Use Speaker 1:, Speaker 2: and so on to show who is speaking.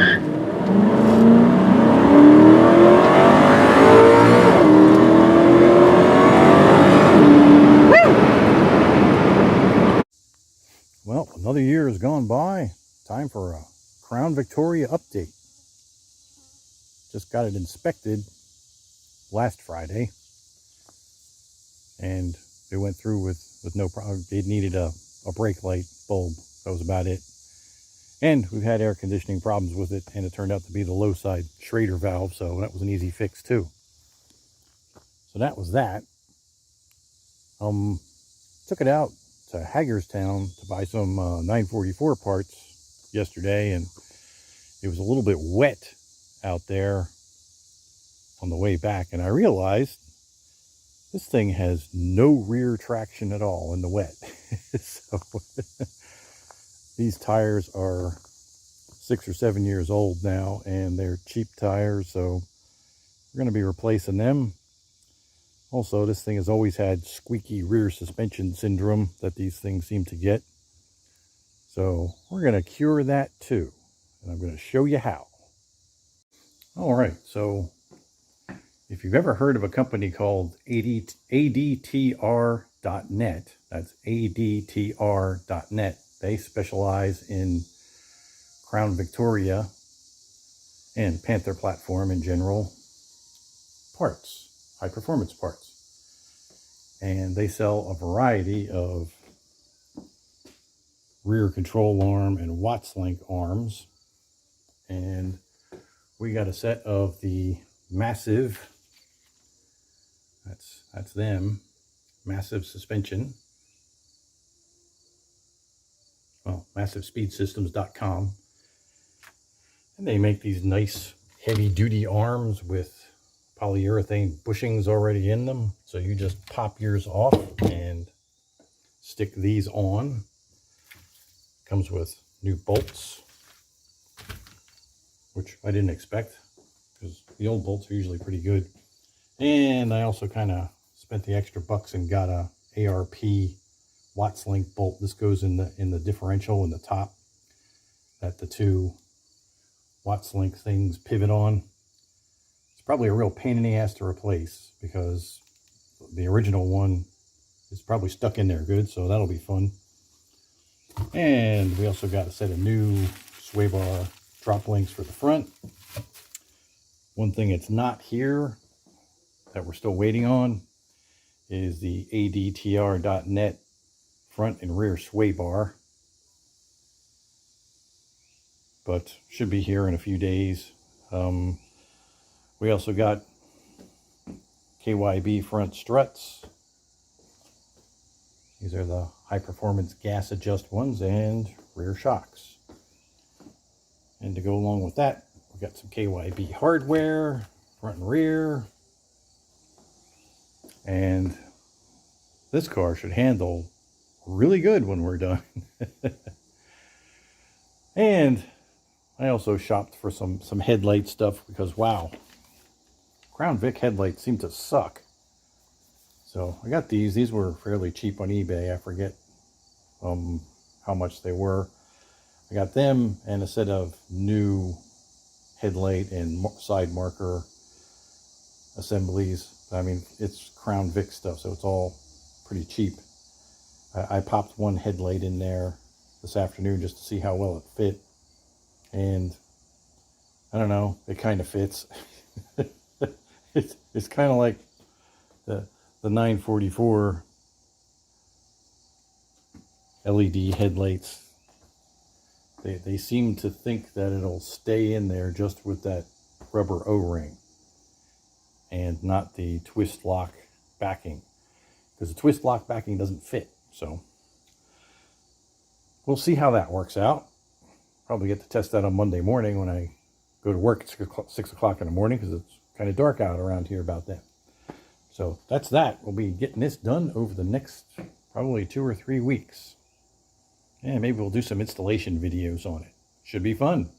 Speaker 1: Well, another year has gone by. Time for a Crown Victoria update. Just got it inspected last Friday, and it went through with no problem. It needed a brake light bulb. That was about it. And we've had air conditioning problems with it, and it turned out to be the low side Schrader valve, so that was an easy fix too. So that was that. Took it out to Hagerstown to buy some 944 parts yesterday, and it was a little bit wet out there on the way back, and I realized this thing has no rear traction at all in the wet. So these tires are 6 or 7 years old now, and they're cheap tires, so we're going to be replacing them. Also, this thing has always had squeaky rear suspension syndrome that these things seem to get. So we're going to cure that too, and I'm going to show you how. All right, so if you've ever heard of a company called ADTR.net, that's ADTR.net. They specialize in Crown Victoria and Panther platform in general parts, high performance parts. And they sell a variety of rear control arm and Watts link arms. And we got a set of the massive, that's them, massive suspension. Well, massivespeedsystems.com. And they make these nice heavy duty arms with polyurethane bushings already in them. So you just pop yours off and stick these on. Comes with new bolts, which I didn't expect because the old bolts are usually pretty good. And I also kind of spent the extra bucks and got a ARP Watts link bolt. This goes in the differential in the top that the two Watts link things pivot on. It's probably a real pain in the ass to replace because the original one is probably stuck in there good, so that'll be fun. And we also got a set of new sway bar drop links for the front. One thing that's not here that we're still waiting on is the ADTR.net front and rear sway bar, but should be here in a few days. We also got KYB front struts. These are the high performance gas adjust ones, and rear shocks. And to go along with that, we've got some KYB hardware, front and rear. And this car should handle really good when we're done. And I also shopped for some headlight stuff because, wow, Crown Vic headlights seem to suck. So I got these. These were fairly cheap on eBay. I forget how much they were. I got them and a set of new headlight and side marker assemblies. I mean, it's Crown Vic stuff, so it's all pretty cheap. I popped one headlight in there this afternoon just to see how well it fit. And I don't know, it kind of fits. It's kind of like the 944 LED headlights. They seem to think that it'll stay in there just with that rubber O-ring and not the twist lock backing, because the twist lock backing doesn't fit. So we'll see how that works out. Probably get to test that on Monday morning when I go to work at 6 o'clock in the morning, because it's kind of dark out around here about then. So that's that. We'll be getting this done over the next probably 2 or 3 weeks. And maybe we'll do some installation videos on it. Should be fun.